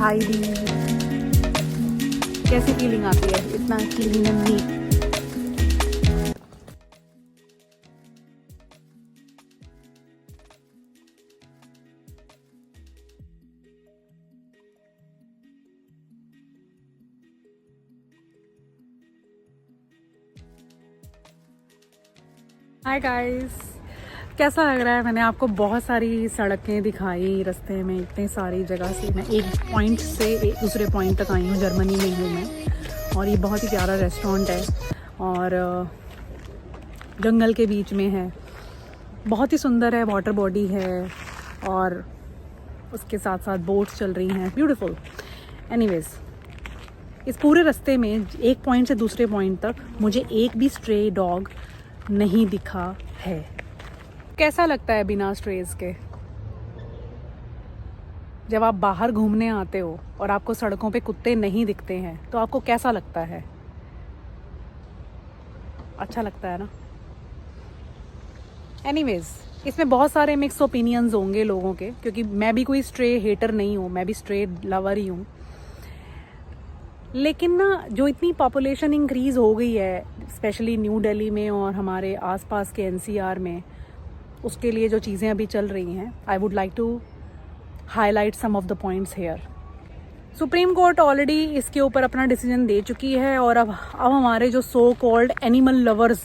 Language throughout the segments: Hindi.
टाइडी, कैसी फीलिंग आती है इतना clean and neat? Hi guys, कैसा लग रहा है? मैंने आपको बहुत सारी सड़कें दिखाई रास्ते में, इतनी सारी जगह से मैं एक पॉइंट से दूसरे पॉइंट तक आई हूँ। जर्मनी में ही हूँ मैं, और ये बहुत ही प्यारा रेस्टोरेंट है और जंगल के बीच में है, बहुत ही सुंदर है। वाटर बॉडी है और उसके साथ साथ बोट्स चल रही हैं, ब्यूटीफुल। एनीवेज, इस पूरे रास्ते में एक पॉइंट से दूसरे पॉइंट तक मुझे एक भी स्ट्रे डॉग नहीं दिखा है। कैसा लगता है बिना स्ट्रेज के? जब आप बाहर घूमने आते हो और आपको सड़कों पे कुत्ते नहीं दिखते हैं तो आपको कैसा लगता है? अच्छा लगता है ना? एनीवेज, इसमें बहुत सारे मिक्स ओपिनियंस होंगे लोगों के, क्योंकि मैं भी कोई स्ट्रे हेटर नहीं हूँ, मैं भी स्ट्रे लवर ही हूँ। लेकिन ना, जो इतनी पॉपुलेशन इंक्रीज़ हो गई है स्पेशली न्यू दिल्ली में और हमारे आसपास के एनसीआर में, उसके लिए जो चीज़ें अभी चल रही हैं, I would like to highlight some of the points here. Supreme Court already इसके ऊपर अपना डिसीजन दे चुकी है और अब हमारे जो सो कॉल्ड एनिमल लवर्स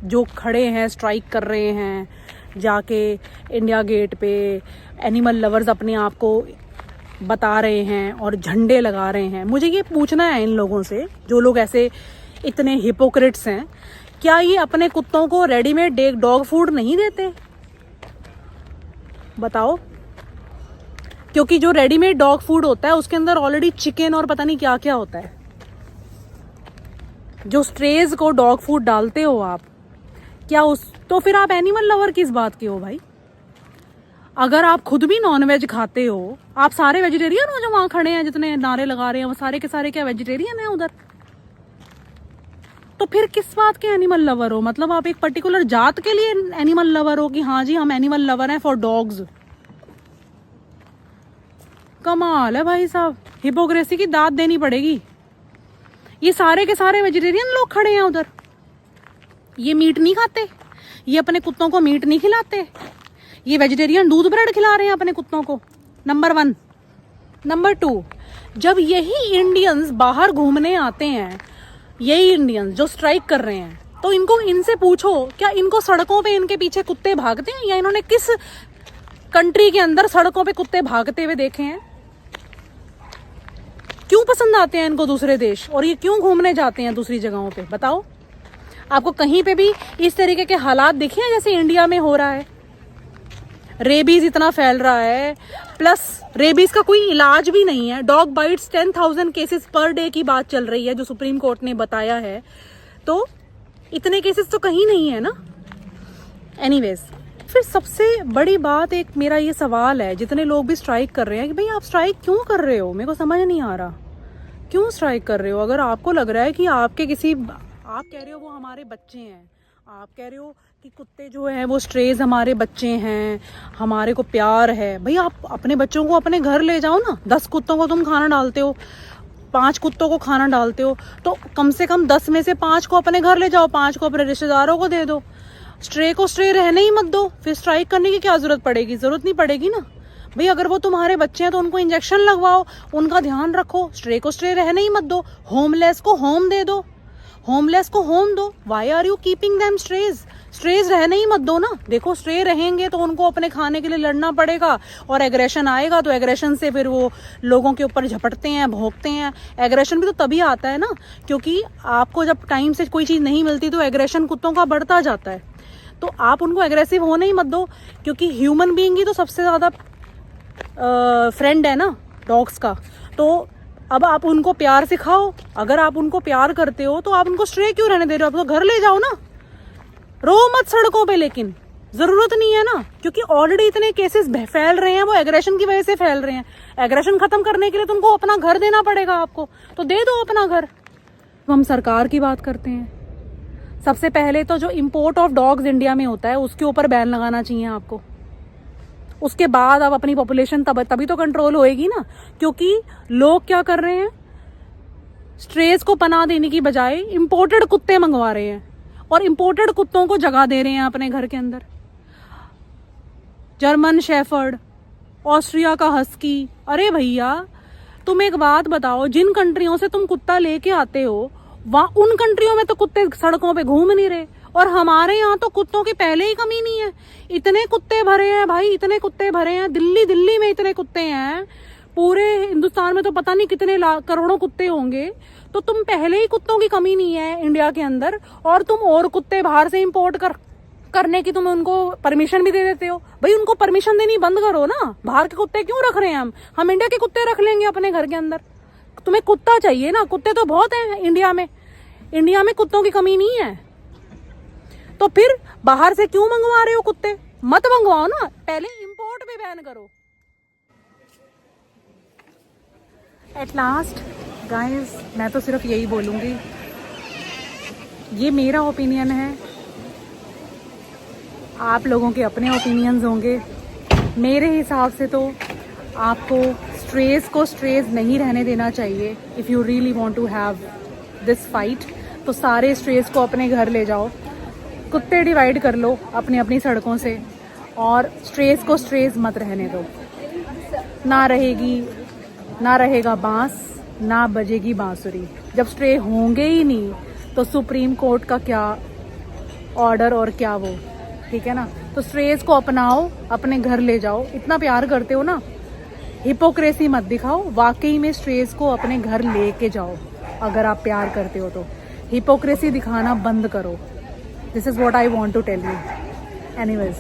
जो खड़े हैं, स्ट्राइक कर रहे हैं जाके इंडिया गेट पे, एनिमल लवर्स अपने आप को बता रहे हैं और झंडे लगा रहे हैं। मुझे ये पूछना है इन लोगों से, जो लोग ऐसे इतने हिपोक्रेट्स हैं, क्या ये अपने कुत्तों को रेडीमेड डॉग फूड नहीं देते? बताओ। क्योंकि जो रेडीमेड डॉग फूड होता है उसके अंदर ऑलरेडी चिकन और पता नहीं क्या क्या होता है। जो स्ट्रेज को डॉग फूड डालते हो आप, क्या उस तो फिर आप एनिमल लवर किस बात के हो भाई? अगर आप खुद भी नॉनवेज खाते हो, आप सारे वेजिटेरियन हो जो वहां खड़े हैं, जितने नारे लगा रहे हैं वो सारे के सारे क्या वेजिटेरियन हैं उधर? तो फिर किस बात के एनिमल लवर हो? मतलब आप एक पर्टिकुलर जात के लिए एनिमल लवर हो कि हाँ जी हम एनिमल लवर हैं फॉर डॉग्स? कमाल है भाई साहब, हिपोक्रेसी की दाद देनी पड़ेगी। ये सारे के सारे वेजिटेरियन लोग खड़े हैं उधर, ये मीट नहीं खाते, ये अपने कुत्तों को मीट नहीं खिलाते, ये वेजिटेरियन दूध ब्रेड खिला रहे हैं अपने कुत्तों को। नंबर 1। नंबर 2, जब यही इंडियंस बाहर घूमने आते हैं, यही इंडियंस जो स्ट्राइक कर रहे हैं, तो इनसे पूछो क्या इनको सड़कों पे इनके पीछे कुत्ते भागते हैं, या इन्होंने किस कंट्री के अंदर सड़कों पे कुत्ते भागते हुए देखे हैं? क्यों पसंद आते हैं इनको दूसरे देश, और ये क्यों घूमने जाते हैं दूसरी जगहों पे? बताओ। आपको कहीं पे भी इस तरीके के हालात दिखे हैं जैसे इंडिया में हो रहा है? रेबीज इतना फैल रहा है, प्लस रेबीज का कोई इलाज भी नहीं है। Dog bytes 10,000 cases per day की बात चल रही है जो सुप्रीम कोर्ट ने बताया है, तो इतने केसेस तो कहीं नहीं है ना। एनीवेज, फिर सबसे बड़ी बात, एक मेरा ये सवाल है, जितने लोग भी स्ट्राइक कर रहे हैं कि भाई आप स्ट्राइक क्यों कर रहे हो? मेरे को समझ नहीं आ रहा क्यों स्ट्राइक कर रहे हो। अगर आपको लग रहा है कि आपके आप कह रहे हो वो हमारे बच्चे हैं, आप कह रहे हो कि कुत्ते जो हैं वो स्ट्रेज हमारे बच्चे हैं, हमारे को प्यार है, भाई आप अपने बच्चों को अपने घर ले जाओ ना। 10 कुत्तों को तुम खाना डालते हो, 5 कुत्तों को खाना डालते हो, तो कम से कम 10 में से 5 को अपने घर ले जाओ, 5 को अपने रिश्तेदारों को दे दो। स्ट्रे को स्ट्रे रहने ही मत दो, फिर स्ट्राइक करने की क्या जरूरत पड़ेगी? जरूरत नहीं पड़ेगी ना भाई। अगर वो तुम्हारे बच्चे हैं तो उनको इंजेक्शन लगवाओ, उनका ध्यान रखो। स्ट्रे को स्ट्रे रहने ही मत दो। होमलेस को होम दे दो, होमलेस को होम दो। Why are you keeping them strays? Strays रहने ही मत दो ना। देखो, स्ट्रे रहेंगे तो उनको अपने खाने के लिए लड़ना पड़ेगा, और एग्रेशन आएगा तो एग्रेशन से फिर वो लोगों के ऊपर झपटते हैं, भौंकते हैं। एग्रेशन भी तो तभी आता है ना, क्योंकि आपको जब टाइम से कोई चीज़ नहीं मिलती तो एग्रेशन कुत्तों का बढ़ता जाता है। तो आप उनको एग्रेसिव होने ही मत दो, क्योंकि ह्यूमन बीइंग ही तो सबसे ज़्यादा फ्रेंड है ना डॉग्स का। तो अब आप उनको प्यार सिखाओ। अगर आप उनको प्यार करते हो तो आप उनको स्ट्रे क्यों रहने दे रहे हो? आप तो घर ले जाओ ना, रो मत सड़कों पे। लेकिन जरूरत नहीं है ना, क्योंकि ऑलरेडी इतने केसेस फैल रहे हैं, वो एग्रेशन की वजह से फैल रहे हैं। एग्रेशन खत्म करने के लिए तुमको अपना घर देना पड़ेगा आपको, तो दे दो अपना घर। तो हम सरकार की बात करते हैं। सबसे पहले तो जो इम्पोर्ट ऑफ डॉग्स इंडिया में होता है उसके ऊपर बैन लगाना चाहिए आपको। उसके बाद अब अपनी पॉपुलेशन तभी तो कंट्रोल होएगी ना। क्योंकि लोग क्या कर रहे हैं, स्ट्रेस को पनाह देने की बजाय इंपोर्टेड कुत्ते मंगवा रहे हैं और इंपोर्टेड कुत्तों को जगह दे रहे हैं अपने घर के अंदर। जर्मन शेफर्ड, ऑस्ट्रिया का हस्की। अरे भैया तुम एक बात बताओ, जिन कंट्रियों से तुम कुत्ता लेके आते हो वहां उन कंट्रियों में तो कुत्ते सड़कों पे घूम नहीं रहे, और हमारे यहाँ तो कुत्तों की पहले ही कमी नहीं है। इतने कुत्ते भरे हैं भाई, इतने कुत्ते भरे हैं। दिल्ली में इतने कुत्ते हैं, पूरे हिंदुस्तान में तो पता नहीं कितने करोड़ों कुत्ते होंगे। तो तुम पहले ही कुत्तों की कमी नहीं है इंडिया के अंदर, और तुम और कुत्ते बाहर से इंपोर्ट करने की तुम उनको परमिशन भी दे देते हो। भाई उनको परमिशन देनी बंद करो ना। बाहर के कुत्ते क्यों रख रहे हैं हम इंडिया के कुत्ते रख लेंगे अपने घर के अंदर। तुम्हें कुत्ता चाहिए ना, कुत्ते तो बहुत हैं इंडिया में कुत्तों की कमी नहीं है। तो फिर बाहर से क्यों मंगवा रहे हो कुत्ते? मत मंगवाओ ना, पहले इंपोर्ट पे बैन करो। एट लास्ट गाइस, मैं तो सिर्फ यही बोलूंगी, ये मेरा ओपिनियन है, आप लोगों के अपने ओपिनियंस होंगे। मेरे हिसाब से तो आपको स्ट्रेस को स्ट्रेस नहीं रहने देना चाहिए। If you really want to have this fight, तो सारे स्ट्रेस को अपने घर ले जाओ, कुत्ते डिवाइड कर लो अपनी अपनी सड़कों से, और स्ट्रेस को स्ट्रेस मत रहने दो। ना रहेगा बांस, ना बजेगी बांसुरी। जब स्ट्रे होंगे ही नहीं तो सुप्रीम कोर्ट का क्या ऑर्डर और क्या वो, ठीक है ना। तो स्ट्रेस को अपनाओ, अपने घर ले जाओ। इतना प्यार करते हो ना, हिपोक्रेसी मत दिखाओ, वाकई में स्ट्रेस को अपने घर लेके जाओ। अगर आप प्यार करते हो तो हिपोक्रेसी दिखाना बंद करो। This is what I want to tell you. Anyways,